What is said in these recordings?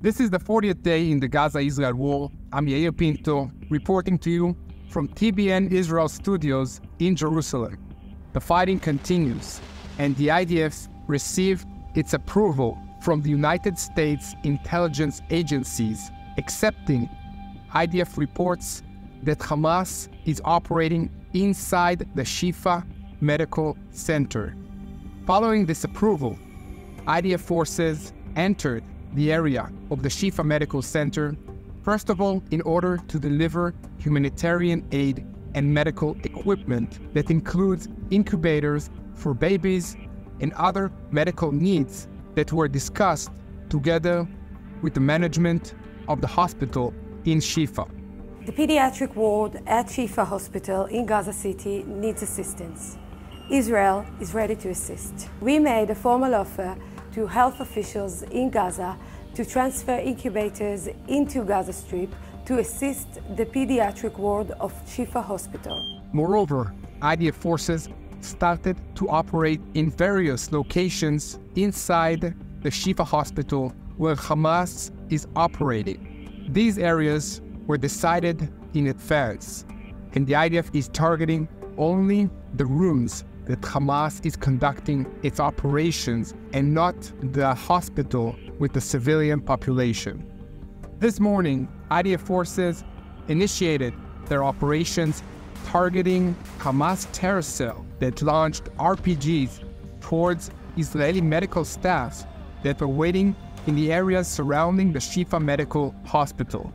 This is the 40th day in the Gaza-Israel war. I'm Yair Pinto, reporting to you from TBN Israel studios in Jerusalem. The fighting continues, and the IDF received its approval from the United States intelligence agencies, accepting IDF reports that Hamas is operating inside the Al-Shifa medical center. Following this approval, IDF forces entered the area of the Al-Shifa medical center, first of all, in order to deliver humanitarian aid and medical equipment that includes incubators for babies and other medical needs that were discussed together with the management of the hospital in Al-Shifa. The pediatric ward at Al-Shifa Hospital in Gaza City needs assistance. Israel is ready to assist. We made a formal offer to health officials in Gaza to transfer incubators into Gaza Strip to assist the pediatric ward of Al-Shifa Hospital. Moreover, IDF forces started to operate in various locations inside the Al-Shifa Hospital where Hamas is operating. These areas were decided in advance, and the IDF is targeting only the rooms that Hamas is conducting its operations and not the hospital with the civilian population. This morning, IDF forces initiated their operations targeting Hamas terror cell that launched RPGs towards Israeli medical staff that were waiting in the areas surrounding the Al-Shifa Medical Hospital.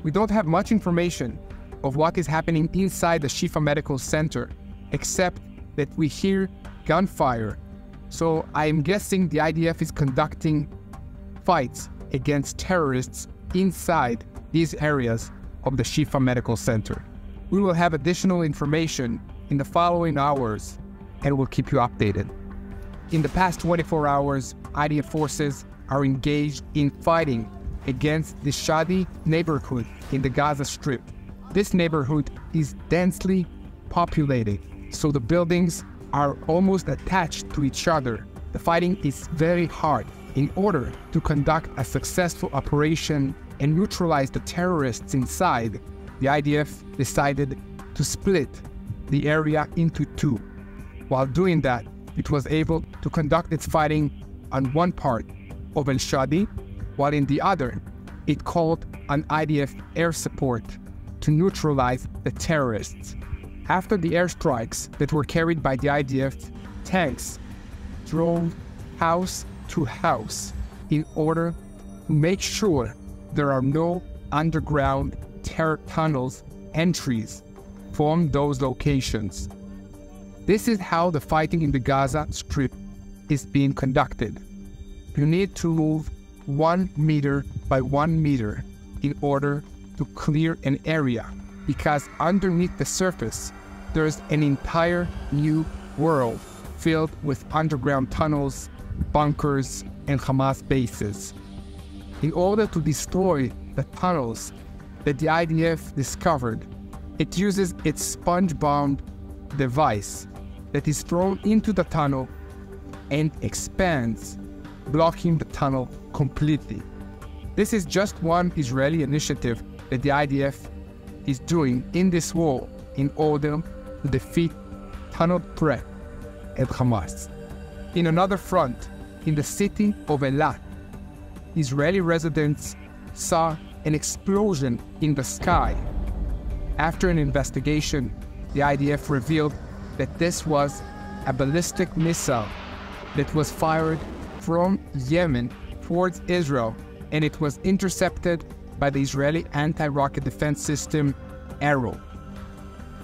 We don't have much information of what is happening inside the Al-Shifa Medical Center, except that we hear gunfire. So I am guessing the IDF is conducting fights against terrorists inside these areas of the Al-Shifa Medical Center. We will have additional information in the following hours and will keep you updated. In the past 24 hours, IDF forces are engaged in fighting against the Al-Shati neighborhood in the Gaza Strip. This neighborhood is densely populated, so the buildings are almost attached to each other. The fighting is very hard. In order to conduct a successful operation and neutralize the terrorists inside, the IDF decided to split the area into two. While doing that, it was able to conduct its fighting on one part of Al-Shati, while in the other, it called on IDF air support to neutralize the terrorists. After the airstrikes that were carried by the IDF, tanks drove house to house in order to make sure there are no underground terror tunnels entries from those locations. This is how the fighting in the Gaza Strip is being conducted. You need to move 1 meter by 1 meter in order to clear an area, because underneath the surface there's an entire new world filled with underground tunnels, bunkers, and Hamas bases. In order to destroy the tunnels that the IDF discovered, it uses its sponge bomb device that is thrown into the tunnel and expands, blocking the tunnel completely. This is just one Israeli initiative that the IDF is doing in this war in order to defeat tunnel threat at Hamas. In another front, in the city of Eilat, Israeli residents saw an explosion in the sky. After an investigation, the IDF revealed that this was a ballistic missile that was fired from Yemen towards Israel, and it was intercepted by the Israeli anti-rocket defense system Arrow.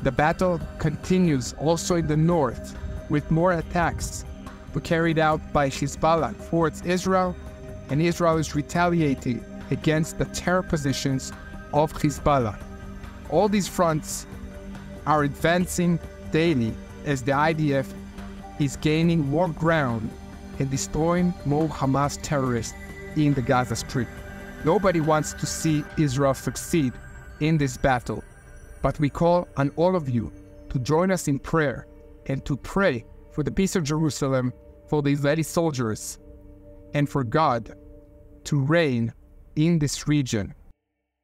The battle continues also in the north, with more attacks carried out by Hezbollah towards Israel, and Israel is retaliating against the terror positions of Hezbollah. All these fronts are advancing daily as the IDF is gaining more ground and destroying more Hamas terrorists in the Gaza Strip. Nobody wants to see Israel succeed in this battle, but we call on all of you to join us in prayer and to pray for the peace of Jerusalem, for the Israeli soldiers, and for God to reign in this region.